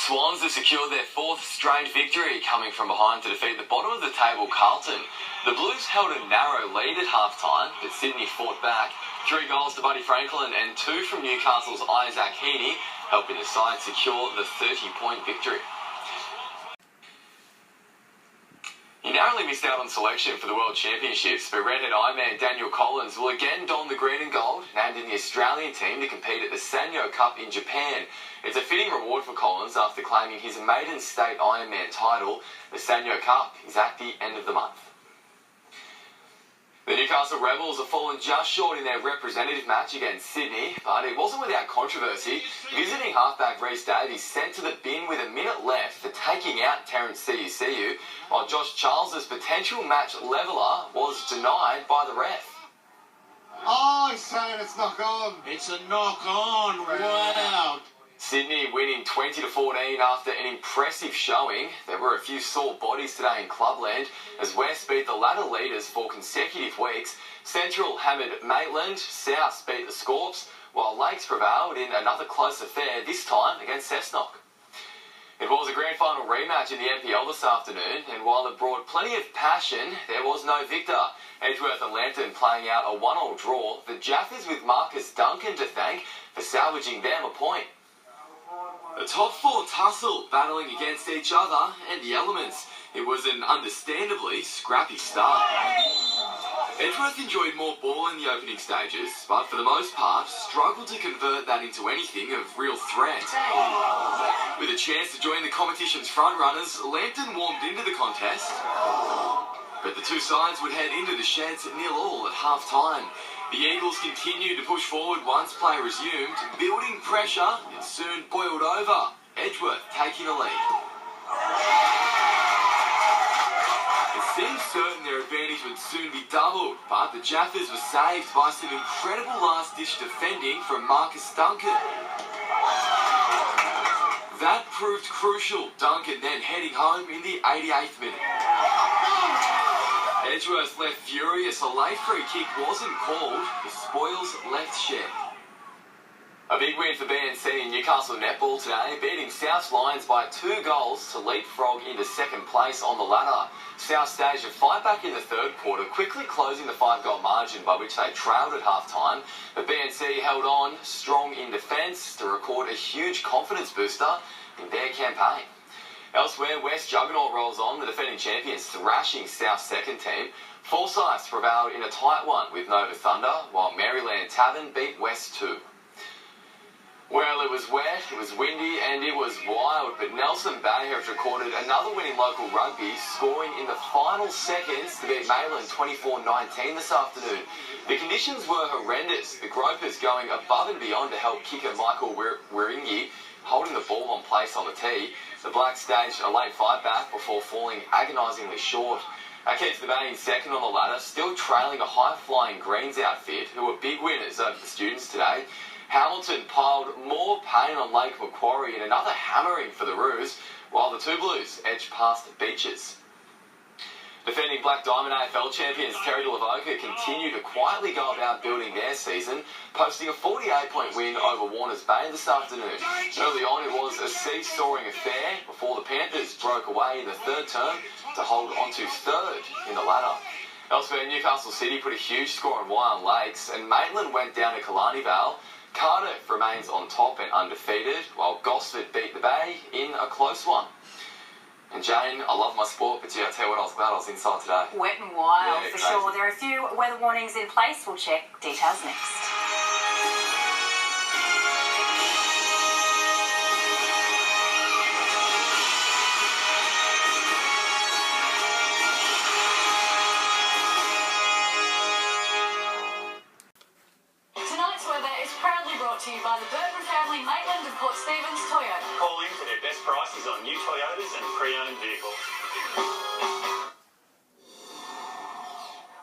Swans have secured their fourth straight victory, coming from behind to defeat the bottom of the table Carlton. The Blues held a narrow lead at half-time, but Sydney fought back. 3 goals to Buddy Franklin and 2 from Newcastle's Isaac Heaney, helping the side secure the 30-point victory. He narrowly missed out on selection for the World Championships, but redhead Ironman Daniel Collins will again don the green and gold, named in the Australian team to compete at the Sanyo Cup in Japan. It's a fitting reward for Collins after claiming his maiden state Ironman title. The Sanyo Cup is at the end of the month. The Newcastle Rebels have fallen just short in their representative match against Sydney, but it wasn't without controversy. Visiting halfback Rhys Davies sent to the bin with a minute left for taking out Terence Siusiu, while Josh Charles's potential match leveller was denied by the ref. Oh, he's saying it's knock on. It's a knock on. Wow. Sydney winning 20-14 after an impressive showing. There were a few sore bodies today in Clubland as West beat the ladder leaders for consecutive weeks. Central hammered Maitland, South beat the Scorps, while Lakes prevailed in another close affair, this time against Cessnock. It was a grand final rematch in the NPL this afternoon, and while it brought plenty of passion, there was no victor. Edgeworth and Lambton playing out a 1-1 draw. The Jaffers with Marcus Duncan to thank for salvaging them a point. The top 4 tussle, battling against each other and the elements. It was an understandably scrappy start. Edgeworth enjoyed more ball in the opening stages, but for the most part, struggled to convert that into anything of real threat. With a chance to join the competition's frontrunners, Lambton warmed into the contest, but the two sides would head into the sheds 0-0 at half-time. The Eagles continued to push forward once play resumed, building pressure and soon boiled over. Edgeworth taking the lead. It seemed certain their advantage would soon be doubled, but the Jaffers were saved by some incredible last-ditch defending from Marcus Duncan. That proved crucial, Duncan then heading home in the 88th minute. Edgeworth left furious. A late free kick wasn't called. The spoils left shed. A big win for BNC in Newcastle netball today, beating South's Lions by 2 goals to leapfrog into second place on the ladder. South staged a fight back in the third quarter, quickly closing the 5-goal margin by which they trailed at half-time. But BNC held on strong in defence to record a huge confidence booster in their campaign. Elsewhere, West Juggernaut rolls on, the defending champions thrashing South's second team. Forsyths prevailed in a tight one with Nova Thunder, while Maryland Tavern beat West 2. Well, it was wet, it was windy, and it was wild, but Nelson Bay has recorded another win in local rugby, scoring in the final seconds to beat Mayland 24-19 this afternoon. The conditions were horrendous, the Gropers going above and beyond to help kicker Michael Wiringi, holding the ball on place on the tee. The Blacks staged a late fight back before falling agonisingly short. That keeps the Bay in second on the ladder, still trailing a high-flying Greens outfit, who were big winners over the Students today. Hamilton piled more pain on Lake Macquarie in another hammering for the Roos, while the Two Blues edged past the Beaches. Defending Black Diamond AFL champions Terry Delavoca continue to quietly go about building their season, posting a 48-point win over Warners Bay this afternoon. Early on, it was a seesawing affair before the Panthers broke away in the third term to hold on to third in the ladder. Elsewhere, Newcastle City put a huge score on Wyong Lakes, and Maitland went down to Killarney Vale. Cardiff remains on top and undefeated, while Gosford beat the Bay in a close one. And Jane, I love my sport, but yeah, I tell you what, I was glad I was inside today. Wet and wild, yeah, for crazy. sure. There are a few weather warnings in place. We'll check details next. Tonight's weather is proudly brought to you by the Burton family, Maitland and Port Stephens Toyota. Call in for their best prices on new Toyotas and pre-owned vehicles.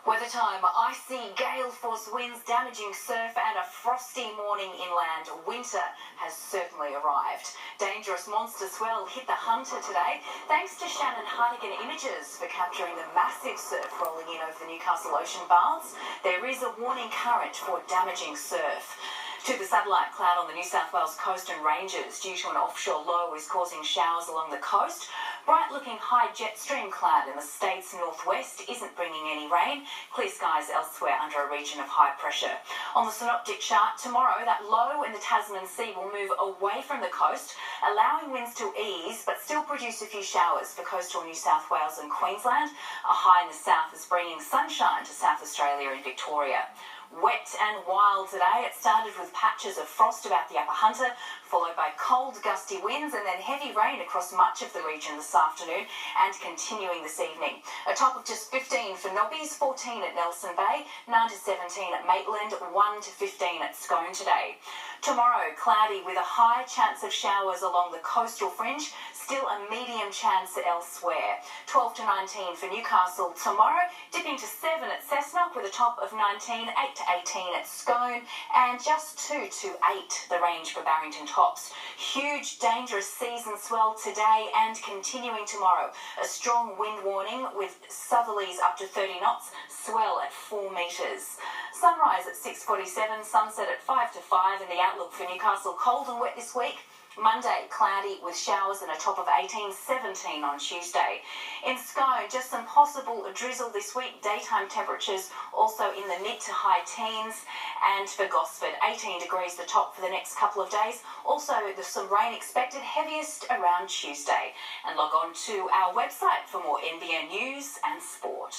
Weather time, icy gale force winds damaging surf and a frosty morning inland. Winter has certainly arrived. Dangerous monster swell hit the Hunter today, thanks to Shannon Heinigen Images for capturing the massive surf rolling in over the Newcastle Ocean Baths. There is a warning current for damaging surf. To the satellite, cloud on the New South Wales coast and ranges due to an offshore low is causing showers along the coast. Bright-looking high jet stream cloud in the state's northwest isn't bringing any rain. Clear skies elsewhere under a region of high pressure. On the synoptic chart, tomorrow that low in the Tasman Sea will move away from the coast, allowing winds to ease but still produce a few showers for coastal New South Wales and Queensland. A high in the south is bringing sunshine to South Australia and Victoria. Wet and wild today. It started with patches of frost about the Upper Hunter, followed by cold, gusty winds and then heavy rain across much of the region this afternoon and continuing this evening. A top of just 15 for Nobbies, 14 at Nelson Bay, 9 to 17 at Maitland, 1 to 15 at Scone today. Tomorrow, cloudy with a high chance of showers along the coastal fringe, still a medium chance elsewhere. 12 to 19 for Newcastle tomorrow, dipping to 7 at Cessnock with a top of 19, 8 to 18 at Scone, and just 2 to 8 the range for Barrington Tops. Huge, dangerous season swell today and continuing tomorrow. A strong wind warning with southerlies up to 30 knots, swell at 4 metres. Sunrise at 6:47, sunset at 5 to 5, and the outlook for Newcastle cold and wet this week. Monday, cloudy with showers and a top of 18, 17 on Tuesday. In Scone, just some possible drizzle this week. Daytime temperatures also in the mid to high teens. And for Gosford, 18 degrees the top for the next couple of days. Also, there's some rain expected, heaviest around Tuesday. And log on to our website for more NBN news and sport.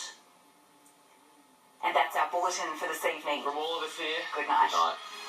And that's our bulletin for this evening. From all of us here, Good night. Good night.